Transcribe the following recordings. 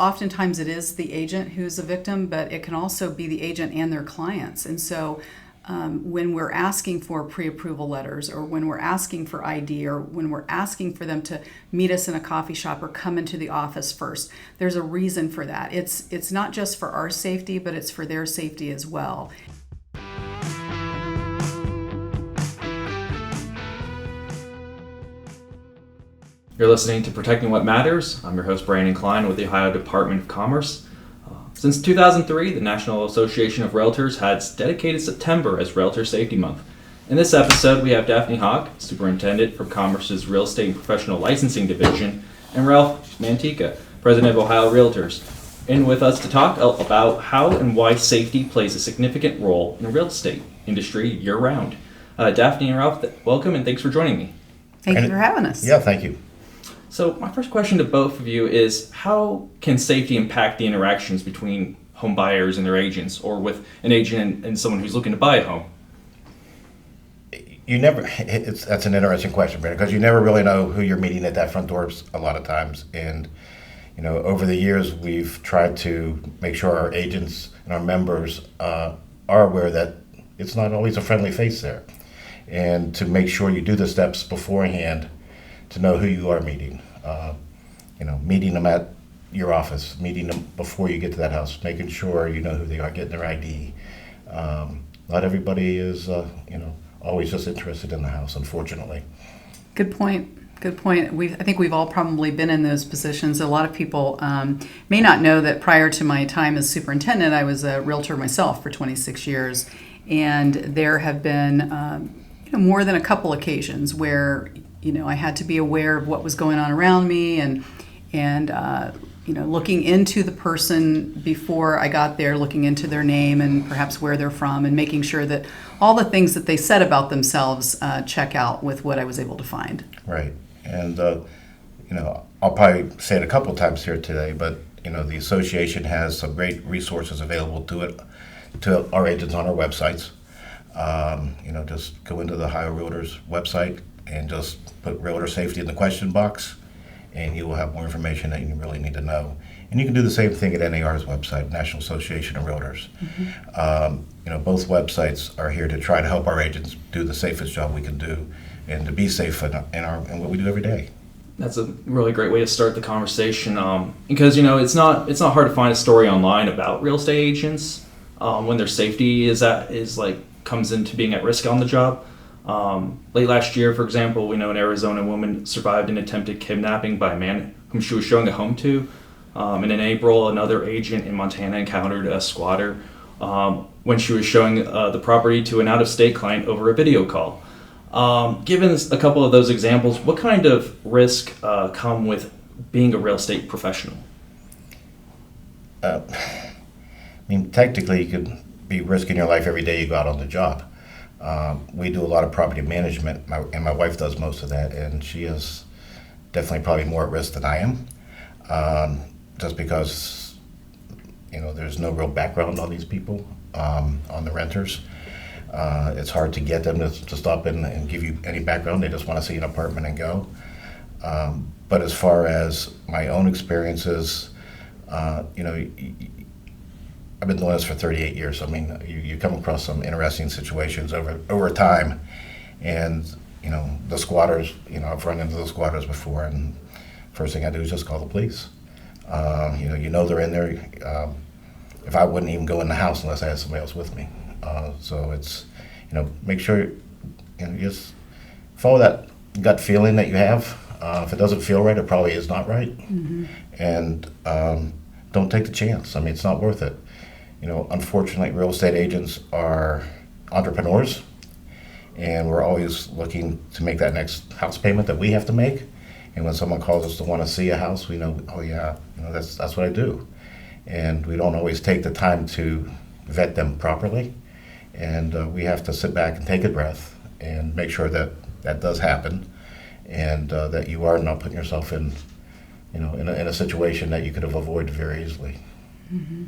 oftentimes it is the agent who's a victim, but it can also be the agent and their clients. And so when we're asking for pre-approval letters, or when we're asking for ID, or when we're asking for them to meet us in a coffee shop or come into the office first, there's a reason for that. It's not just for our safety, but it's for their safety as well. You're listening to Protecting What Matters. I'm your host, Brandon Klein with the Ohio Department of Commerce. Since 2003, the National Association of Realtors has dedicated September as Realtor Safety Month. In this episode, we have Daphne Hawk, Superintendent from Commerce's Real Estate and Professional Licensing Division, and Ralph Mantica, President of Ohio Realtors, in with us to talk about how and why safety plays a significant role in the real estate industry year-round. Daphne and Ralph, welcome and thanks for joining me. Thank you for having us. Yeah, thank you. So my first question to both of you is, how can safety impact the interactions between home buyers and their agents, or with an agent and someone who's looking to buy a home? That's an interesting question, Brandon, because you never really know who you're meeting at that front door a lot of times. And, over the years, we've tried to make sure our agents and our members are aware that it's not always a friendly face there. And to make sure you do the steps beforehand to know who you are meeting. Meeting them at your office, meeting them before you get to that house, making sure you know who they are, getting their ID. Not everybody is, always just interested in the house, unfortunately. Good point. I think we've all probably been in those positions. A lot of people may not know that prior to my time as superintendent, I was a realtor myself for 26 years. And there have been more than a couple occasions where I had to be aware of what was going on around me, and looking into the person before I got there, looking into their name and perhaps where they're from, and making sure that all the things that they said about themselves check out with what I was able to find. Right. And, I'll probably say it a couple of times here today, but, the association has some great resources available to our agents on our websites. Just go into the Ohio Realtors website and just put Realtor Safety in the question box, and you will have more information that you really need to know. And you can do the same thing at NAR's website, National Association of Realtors. Mm-hmm. Both websites are here to try to help our agents do the safest job we can do, and to be safe in what we do every day. That's a really great way to start the conversation, because it's not hard to find a story online about real estate agents when their safety comes into being at risk on the job. Late last year, for example, we know an Arizona woman survived an attempted kidnapping by a man whom she was showing a home to. And in April, another agent in Montana encountered a squatter when she was showing the property to an out-of-state client over a video call. Given a couple of those examples, what kind of risk come with being a real estate professional? Technically, you could be risking your life every day you go out on the job. We do a lot of property management, and my wife does most of that, and she is definitely probably more at risk than I am, just because there's no real background on these people, on the renters. It's hard to get them to stop in and give you any background. They just want to see an apartment and go. But as far as my own experiences, I've been doing this for 38 years. You come across some interesting situations over time, and the squatters. I've run into the squatters before, and first thing I do is just call the police. They're in there. If I wouldn't even go in the house unless I had somebody else with me. So it's make sure you just follow that gut feeling that you have. If it doesn't feel right, it probably is not right. Mm-hmm. And don't take the chance. It's not worth it. Unfortunately, real estate agents are entrepreneurs, and we're always looking to make that next house payment that we have to make. And when someone calls us to want to see a house, we know, oh yeah, that's what I do. And we don't always take the time to vet them properly. And we have to sit back and take a breath and make sure that that does happen, and that you are not putting yourself in a situation that you could have avoided very easily. Mm-hmm.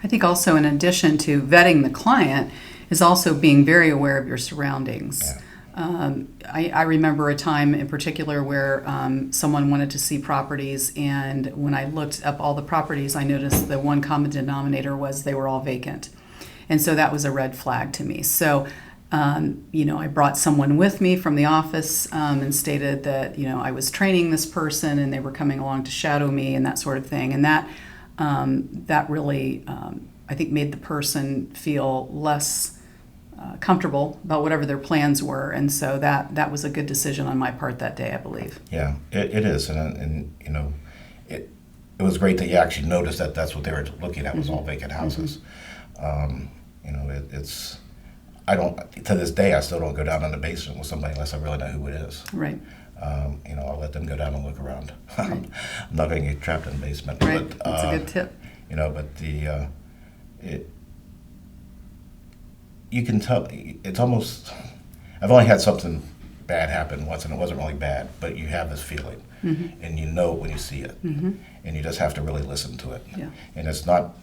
I think also, in addition to vetting the client, is also being very aware of your surroundings. I remember a time in particular where someone wanted to see properties, and when I looked up all the properties, I noticed the one common denominator was they were all vacant. And so that was a red flag to me. So, I brought someone with me from the office and stated that, I was training this person and they were coming along to shadow me and that sort of thing. And that really, I think, made the person feel less comfortable about whatever their plans were, and so that was a good decision on my part that day, I believe. Yeah, it is, and it was great that you actually noticed that that's what they were looking at was all vacant houses. It's I don't to this day I still don't go down in the basement with somebody unless I really know who it is. Right. I'll let them go down and look around. Right. I'm not going to get trapped in the basement. Right. But, That's a good tip. But you can tell it's almost. I've only had something bad happen once, and it wasn't really bad, but you have this feeling, and you know it when you see it, and you just have to really listen to it. Yeah. And it's not,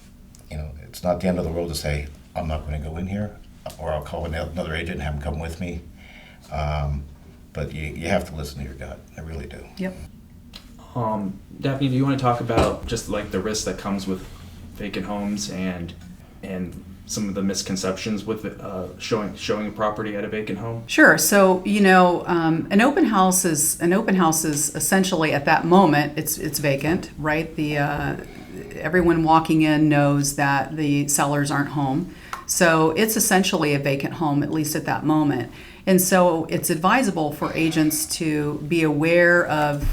it's not the end of the world to say I'm not going to go in here, or I'll call another agent and have them come with me. But you have to listen to your gut. I really do. Yep. Daphne, do you want to talk about just like the risk that comes with vacant homes and some of the misconceptions with showing a property at a vacant home? Sure. So an open house is essentially at that moment it's vacant, right? Everyone walking in knows that the sellers aren't home, so it's essentially a vacant home, at least at that moment. And so it's advisable for agents to be aware of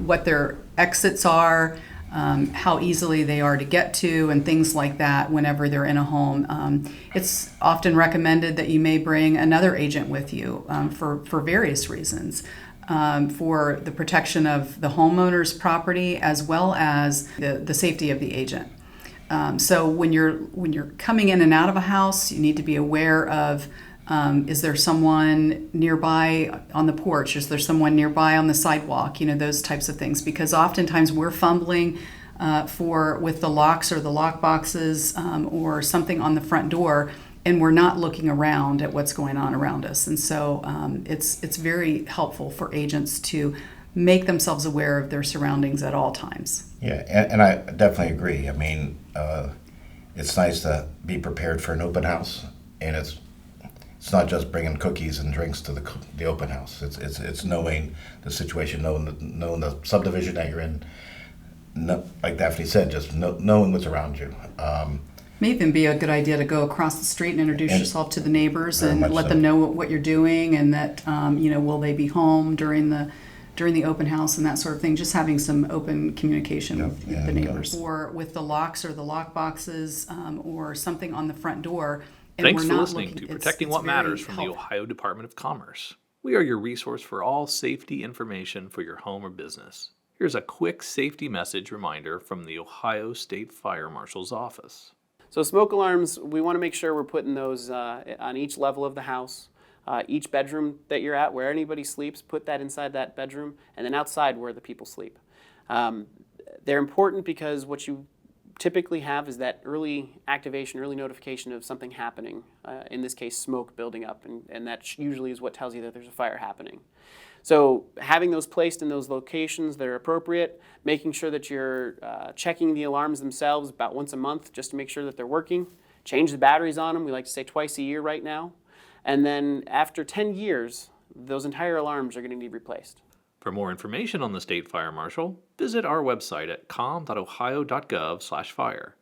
what their exits are, how easily they are to get to, and things like that whenever they're in a home. It's often recommended that you may bring another agent with you for various reasons, for the protection of the homeowner's property as well as the safety of the agent. So when you're coming in and out of a house, you need to be aware of is there someone nearby on the porch? Is there someone nearby on the sidewalk? Those types of things, because oftentimes we're fumbling with the locks or the lock boxes or something on the front door, and we're not looking around at what's going on around us. And so it's very helpful for agents to make themselves aware of their surroundings at all times. Yeah, and I definitely agree. I mean, it's nice to be prepared for an open house, and it's not just bringing cookies and drinks to the open house. It's knowing the situation, knowing the subdivision that you're in. Like Daphne said, just knowing what's around you. May even be a good idea to go across the street and introduce yourself to the neighbors and let them know what you're doing, and that will they be home during the open house and that sort of thing. Just having some open communication with the neighbors, or with the locks or the lock boxes, or something on the front door. And Thanks for listening to Protecting What Matters from the Ohio Department of Commerce. We are your resource for all safety information for your home or business. Here's a quick safety message reminder from the Ohio State Fire Marshal's office. So smoke alarms, we want to make sure we're putting those on each level of the house. Each bedroom that you're at, where anybody sleeps, put that inside that bedroom, and then outside where the people sleep. They're important because what you typically have is that early activation, early notification of something happening, in this case smoke building up, and that usually is what tells you that there's a fire happening. So having those placed in those locations that are appropriate, making sure that you're checking the alarms themselves about once a month just to make sure that they're working, change the batteries on them, we like to say twice a year right now, and then after 10 years, those entire alarms are going to need replaced. For more information on the State Fire Marshal, visit our website at com.ohio.gov/fire.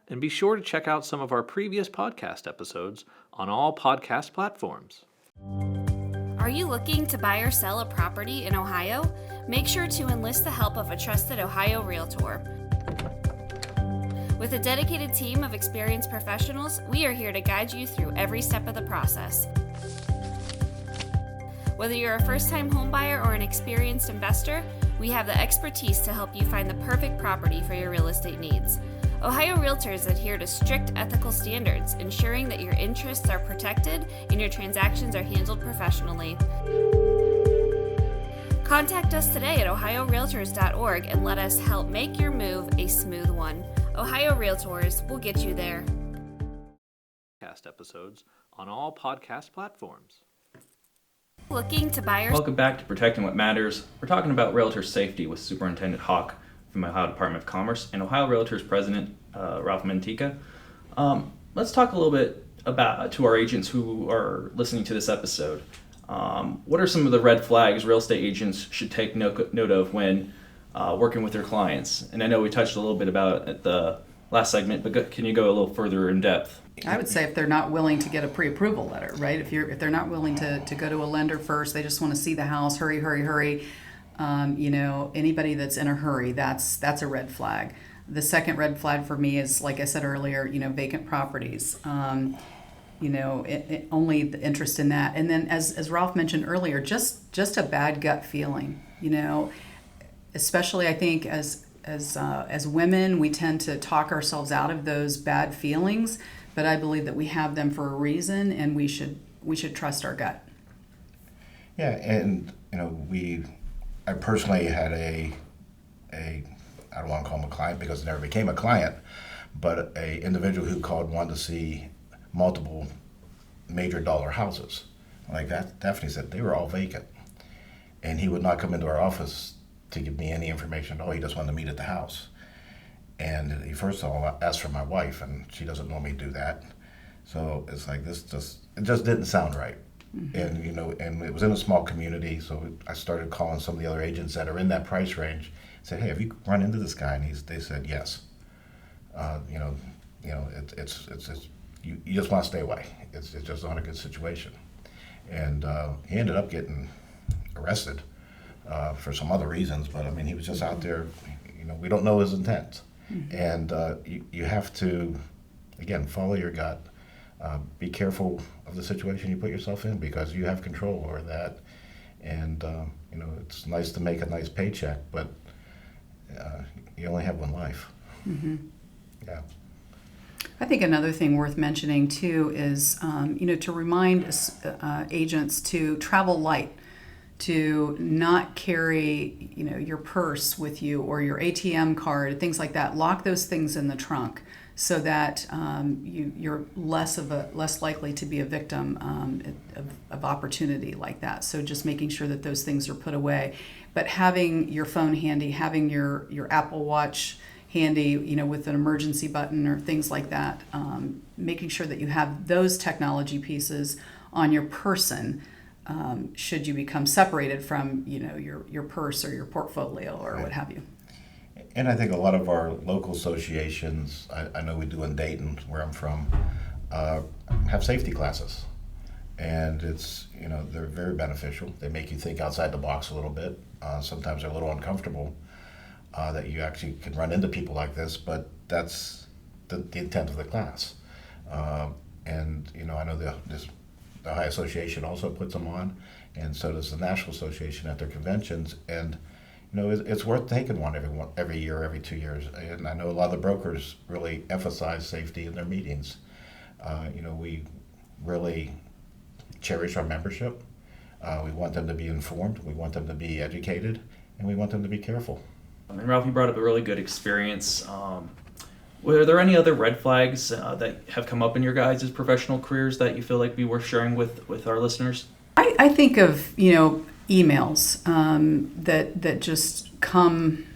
And be sure to check out some of our previous podcast episodes on all podcast platforms. Are you looking to buy or sell a property in Ohio? Make sure to enlist the help of a trusted Ohio Realtor. With a dedicated team of experienced professionals, we are here to guide you through every step of the process. Whether you're a first-time homebuyer or an experienced investor, we have the expertise to help you find the perfect property for your real estate needs. Ohio Realtors adhere to strict ethical standards, ensuring that your interests are protected and your transactions are handled professionally. Contact us today at ohiorealtors.org and let us help make your move a smooth one. Ohio Realtors will get you there. Podcast episodes on all podcast platforms. Looking to buy or Welcome back to Protecting What Matters. We're talking about realtor safety with Superintendent Hawk from the Ohio Department of Commerce and Ohio Realtors President Ralph Mantica. Let's talk a little bit about to our agents who are listening to this episode. What are some of the red flags real estate agents should take note of when working with their clients? And I know we touched a little bit about it at the last segment, but can you go a little further in depth? I would say if they're not willing to get a pre-approval letter, right? If they're not willing to go to a lender first, they just want to see the house, hurry. Anybody that's in a hurry, that's a red flag. The second red flag for me is, like I said earlier, vacant properties. Only the interest in that. And then as Ralph mentioned earlier, just a bad gut feeling, especially I think as women, we tend to talk ourselves out of those bad feelings, but I believe that we have them for a reason, and we should trust our gut. Yeah, and I personally had a I don't want to call him a client because it never became a client, but a individual who called wanted to see multiple major dollar houses. Like that, Daphne said they were all vacant, and he would not come into our office to give me any information at all. He just wanted to meet at the house. And he first of all asked for my wife, and she doesn't normally do that. So it's like it just didn't sound right. Mm-hmm. And it was in a small community, so I started calling some of the other agents that are in that price range. Said, hey, have you run into this guy? And they said yes. It's you just want to stay away. It's just not a good situation. And he ended up getting arrested for some other reasons, but I mean he was just out there. We don't know his intent. Mm-hmm. And you have to, again, follow your gut. Be careful of the situation you put yourself in because you have control over that. And, it's nice to make a nice paycheck, but you only have one life. Mm-hmm. Yeah. I think another thing worth mentioning, too, is, to remind agents to travel light, to not carry, your purse with you or your ATM card, things like that. Lock those things in the trunk so that you're less likely to be a victim of opportunity like that. So just making sure that those things are put away. But having your phone handy, having your Apple Watch handy, with an emergency button or things like that, making sure that you have those technology pieces on your person. Should you become separated from, your purse or your portfolio or what have you. And I think a lot of our local associations, I know we do in Dayton, where I'm from, have safety classes. And it's, they're very beneficial. They make you think outside the box a little bit. Sometimes they're a little uncomfortable that you actually can run into people like this, but that's the intent of the class. And, I know the Ohio Association also puts them on, and so does the National Association at their conventions. And it's worth taking one every year, every 2 years. And I know a lot of the brokers really emphasize safety in their meetings. We really cherish our membership. We want them to be informed. We want them to be educated, and we want them to be careful. And Ralph, you brought up a really good experience. Were there any other red flags that have come up in your guys' professional careers that you feel like be worth sharing with our listeners? I think of, emails that just come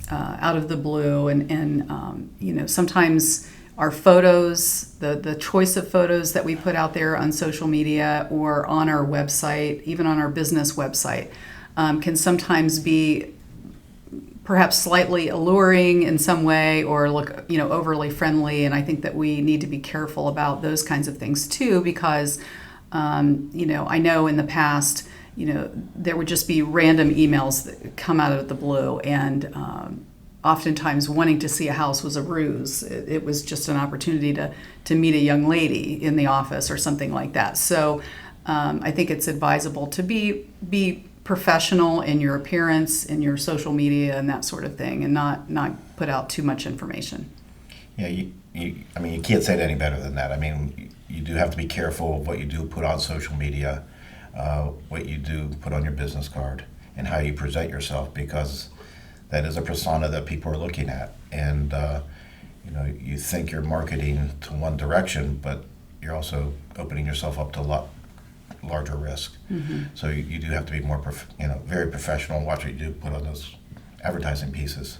out of the blue and sometimes our photos, the choice of photos that we put out there on social media or on our website, even on our business website, can sometimes be perhaps slightly alluring in some way or look, overly friendly. And I think that we need to be careful about those kinds of things too, because, I know in the past, there would just be random emails that come out of the blue, and oftentimes wanting to see a house was a ruse. It was just an opportunity to meet a young lady in the office or something like that. So I think it's advisable to be professional in your appearance, in your social media, and that sort of thing, and not put out too much information. Yeah, you can't say it any better than that. I mean, you do have to be careful of what you do put on social media, what you do put on your business card, and how you present yourself, because that is a persona that people are looking at. And you think you're marketing to one direction, but you're also opening yourself up to a lot larger risk. So you do have to be more, very professional and watch what you do, put on those advertising pieces.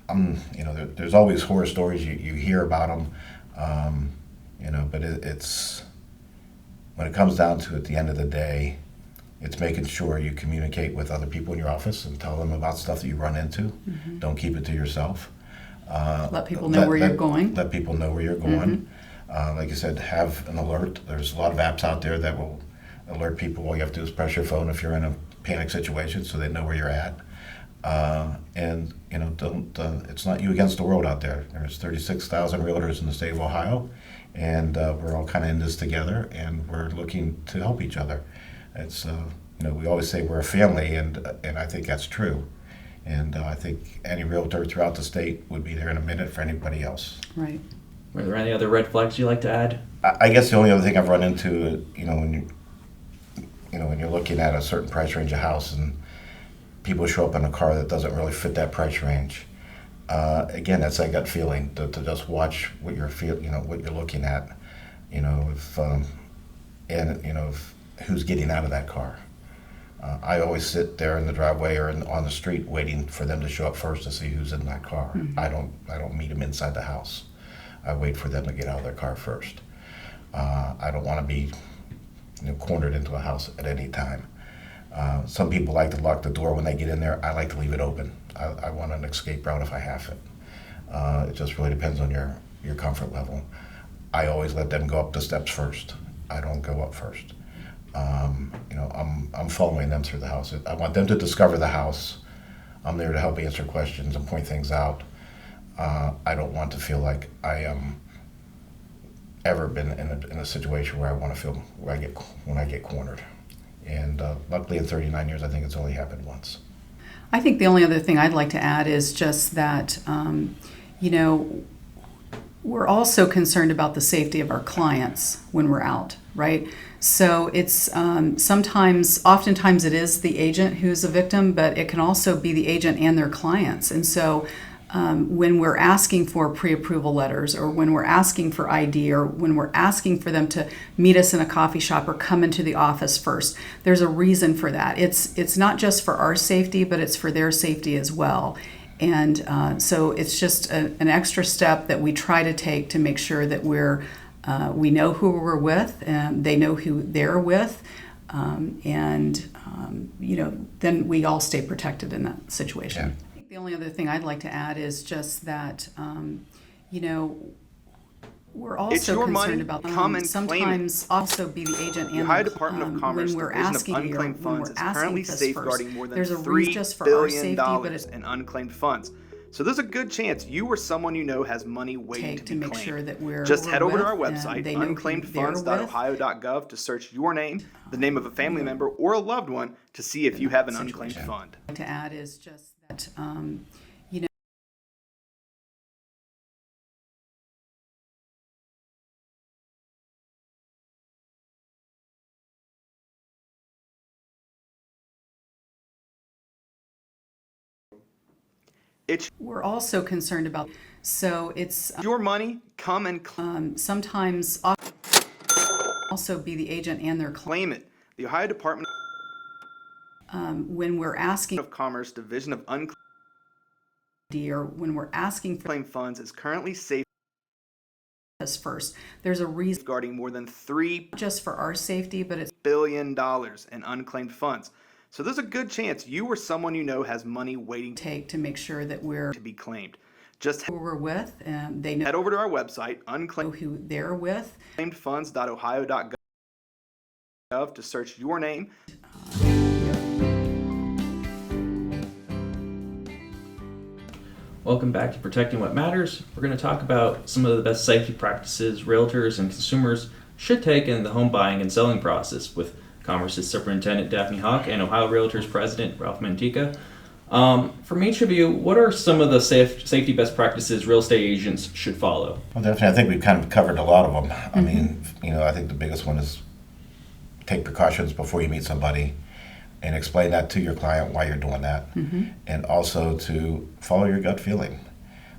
There's always horror stories, you hear about them, but it's, when it comes down to it, at the end of the day, it's making sure you communicate with other people in your office and tell them about stuff that you run into. Don't keep it to yourself. Let people know where you're going. Let people know where you're going. Like you said, have an alert. There's a lot of apps out there that will alert people. All you have to do is press your phone if you're in a panic situation, so they know where you're at. It's not you against the world out there. There's 36,000 realtors in the state of Ohio, and we're all kind of in this together, and we're looking to help each other. It's we always say we're a family, and I think that's true. And I think any realtor throughout the state would be there in a minute for anybody else. Right. Were there any other red flags you'd like to add? I guess the only other thing I've run into, when you're looking at a certain price range of house and people show up in a car that doesn't really fit that price range. Again, that's that gut feeling to just watch what you're what you're looking at, if who's getting out of that car. I always sit there in the driveway or on the street waiting for them to show up first to see who's in that car. I don't meet them inside the house. I wait for them to get out of their car first. I don't want to be cornered into a house at any time. Some people like to lock the door when they get in there. I like to leave it open. I want an escape route if I have it. It just really depends on your comfort level. I always let them go up the steps first. I don't go up first. I'm following them through the house. I want them to discover the house. I'm there to help answer questions and point things out. I don't want to feel like I am ever been in a situation where I want to feel when I get cornered. And luckily in 39 years, I think it's only happened once. I think the only other thing I'd like to add is just that, we're also concerned about the safety of our clients when we're out, right? So it's oftentimes it is the agent who's a victim, but it can also be the agent and their clients. And so when we're asking for pre-approval letters, or when we're asking for ID, or when we're asking for them to meet us in a coffee shop or come into the office first, there's a reason for that. It's not just for our safety, but it's for their safety as well. And so it's just an extra step that we try to take to make sure that we know who we're with, and they know who they're with, then we all stay protected in that situation. Yeah. The only other thing I'd like to add is just that, we're also concerned about sometimes also be the agent and Ohio Department of Commerce when we're Division asking of Unclaimed Funds is currently safeguarding more than $3 billion in unclaimed funds. So there's a good chance you or someone you know has money waiting to be make claimed. sure that Just head over to our website, unclaimedfunds.ohio.gov, to search your name, the name of a family member, or a loved one to see if you have an unclaimed fund. To add is just that, It's we're also concerned about, so it's your money, come and sometimes also be the agent and their claim it. The Ohio Department when we're asking of Commerce Division of Unclaimed or when we're asking for Funds is currently safe us first. There's a reason safeguarding more than $3 just for our safety, but it's billion in unclaimed funds. So there's a good chance you or someone you know has money waiting to make sure that we're to be claimed. Just who we're with, and they know head over to our website, who they're with. unclaimedfunds.ohio.gov, to search your name. Welcome back to Protecting What Matters. We're going to talk about some of the best safety practices realtors and consumers should take in the home buying and selling process with Commerce's Superintendent Daphne and Ohio Realtors President Ralph Mantica. From each of you, what are some of the safety best practices real estate agents should follow? Well, definitely, I think we've kind of covered a lot of them. I mean, I think the biggest one is take precautions before you meet somebody, and explain that to your client why you're doing that, and also to follow your gut feeling.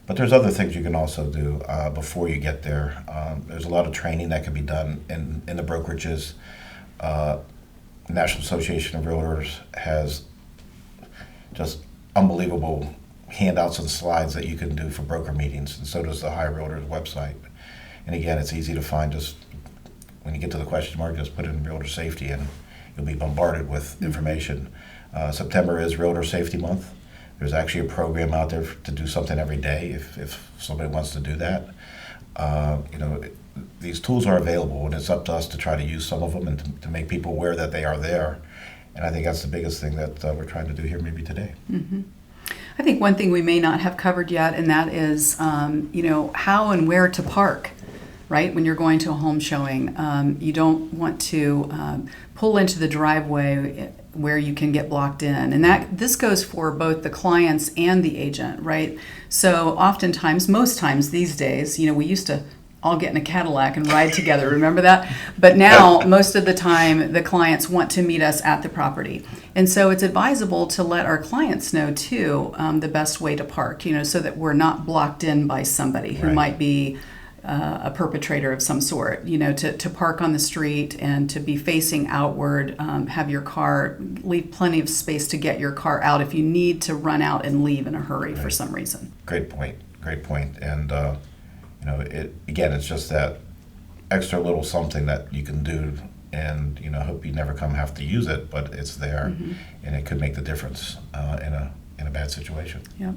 But there's other things you can also do before you get there. There's a lot of training that can be done in the brokerages. National Association of Realtors has just unbelievable handouts and slides that you can do for broker meetings, and so does the Ohio Realtors website. And again, it's easy to find. Just when you get to the question mark, just put in Realtor Safety and you'll be bombarded with information. September is Realtor Safety Month. There's actually a program out there to do something every day if somebody wants to do that. These tools are available, and it's up to us to try to use some of them and to make people aware that they are there. And I think that's the biggest thing that we're trying to do here maybe today. Mm-hmm. I think one thing we may not have covered yet, and that is, how and where to park, right? When you're going to a home showing, you don't want to pull into the driveway where you can get blocked in. And this goes for both the clients and the agent, right? So oftentimes, most times these days, we used to all get in a Cadillac and ride together, remember that? But now, most of the time, the clients want to meet us at the property. And so it's advisable to let our clients know, too, the best way to park, so that we're not blocked in by somebody who might be a perpetrator of some sort, to park on the street and to be facing outward, have your car, leave plenty of space to get your car out if you need to run out and leave in a hurry for some reason. Great point. And, it's just that extra little something that you can do, and, hope you never have to use it, but it's there, and it could make the difference in a bad situation. Yeah.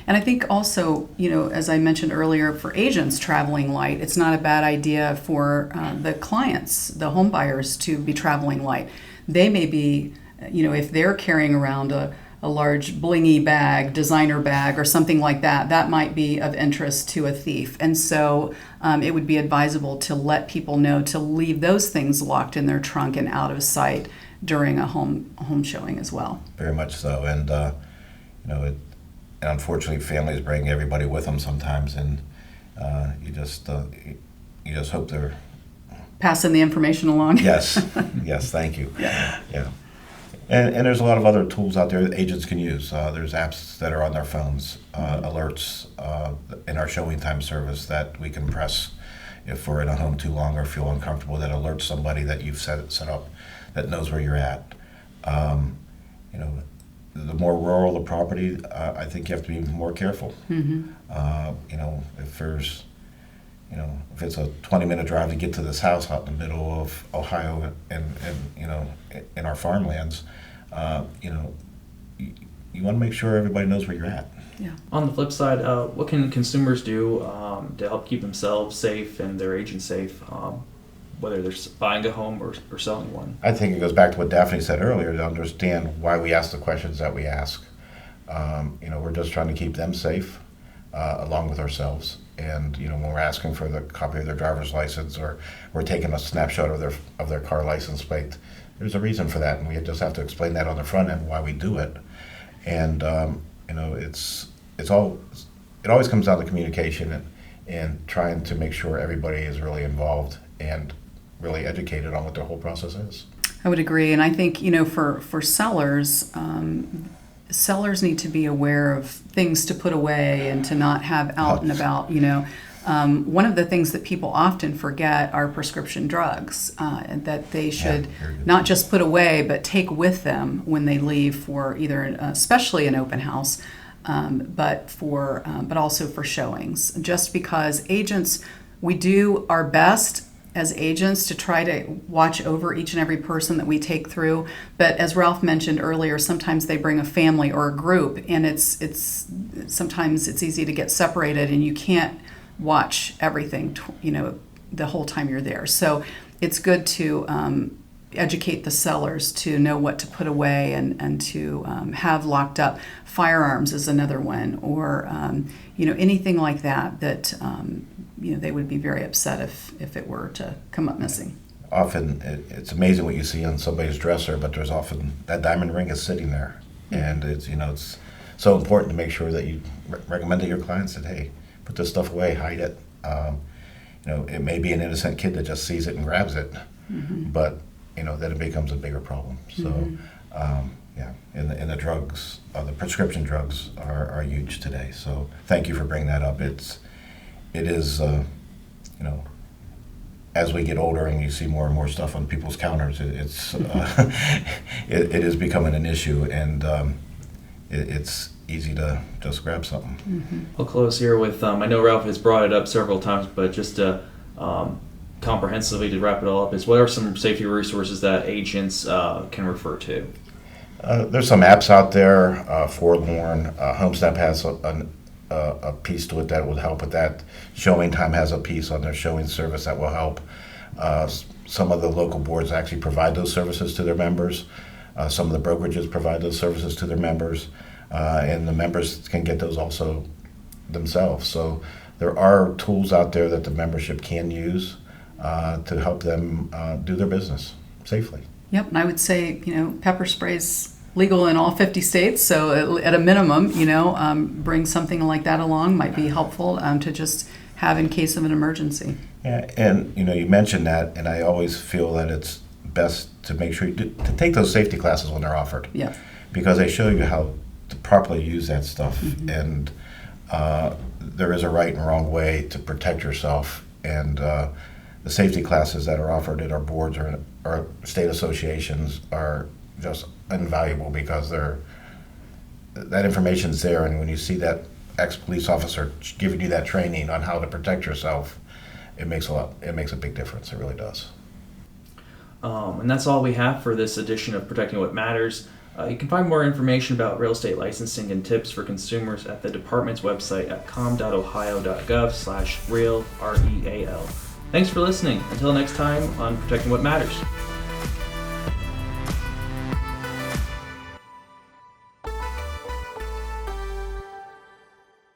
And I think also, as I mentioned earlier, for agents traveling light, it's not a bad idea for the clients, the home buyers, to be traveling light. They may be, if they're carrying around a large blingy bag, designer bag, or something like that, that might be of interest to a thief. And so it would be advisable to let people know to leave those things locked in their trunk and out of sight during a home showing as well. Very much so. And, and unfortunately, families bring everybody with them sometimes, and you just hope they're passing the information along. Yes, thank you. Yeah. And there's a lot of other tools out there that agents can use. There's apps that are on their phones, alerts in our showing time service that we can press if we're in a home too long or feel uncomfortable, that alerts somebody that you've set up that knows where you're at. The more rural the property, I think you have to be more careful. Mm-hmm. If there's, if it's a 20-minute drive to get to this house out in the middle of Ohio and in our farmlands, you want to make sure everybody knows where you're at. Yeah. On the flip side, what can consumers do to help keep themselves safe and their agents safe, whether they're buying a home or selling one? I think it goes back to what Daphne said earlier, to understand why we ask the questions that we ask. We're just trying to keep them safe along with ourselves. And when we're asking for the copy of their driver's license, or we're taking a snapshot of their car license plate, there's a reason for that, and we just have to explain that on the front end why we do it. And it always comes down to communication and trying to make sure everybody is really involved and really educated on what their whole process is. I would agree, and I think for sellers. Sellers need to be aware of things to put away and to not have out and about. One of the things that people often forget are prescription drugs, and that they should not just put away, but take with them when they leave for either, especially an open house, but also for showings. Just because agents, we do our best as agents to try to watch over each and every person that we take through. But as Ralph mentioned earlier, sometimes they bring a family or a group, and it's sometimes it's easy to get separated, and you can't watch everything, the whole time you're there. So it's good to educate the sellers to know what to put away and to have locked up. Firearms is another one, or anything like that they would be very upset if it were to come up missing. Often it's amazing what you see on somebody's dresser, but there's often that diamond ring is sitting there, and it's so important to make sure that you recommend to your clients that, hey, put this stuff away, hide it. It may be an innocent kid that just sees it and grabs it, but then it becomes a bigger problem. So Yeah, and the drugs, the prescription drugs are huge today. So thank you for bringing that up. It is, as we get older and you see more and more stuff on people's counters, it is becoming an issue, and it's easy to just grab something. Mm-hmm. I'll close here with, I know Ralph has brought it up several times, but just comprehensively to wrap it all up, is what are some safety resources that agents can refer to? There's some apps out there. Forlorn, HomeSnap has a piece to it that will help with that. Showing Time has a piece on their showing service that will help. Some of the local boards actually provide those services to their members. Some of the brokerages provide those services to their members, and the members can get those also themselves. So there are tools out there that the membership can use to help them do their business safely. Yep, and I would say, pepper spray's legal in all 50 states, so at a minimum, bring something like that along might be helpful to just have in case of an emergency. Yeah, and you mentioned that, and I always feel that it's best to make sure to take those safety classes when they're offered. Yeah. Because they show you how to properly use that stuff, mm-hmm. and there is a right and wrong way to protect yourself, and the safety classes that are offered at our boards or our state associations are just invaluable, because that information's there, and when you see that ex-police officer giving you that training on how to protect yourself, it makes a big difference. It really does. And that's all we have for this edition of Protecting What Matters. You can find more information about real estate licensing and tips for consumers at the department's website at com.ohio.gov/real, REAL. Thanks for listening. Until next time on Protecting What Matters.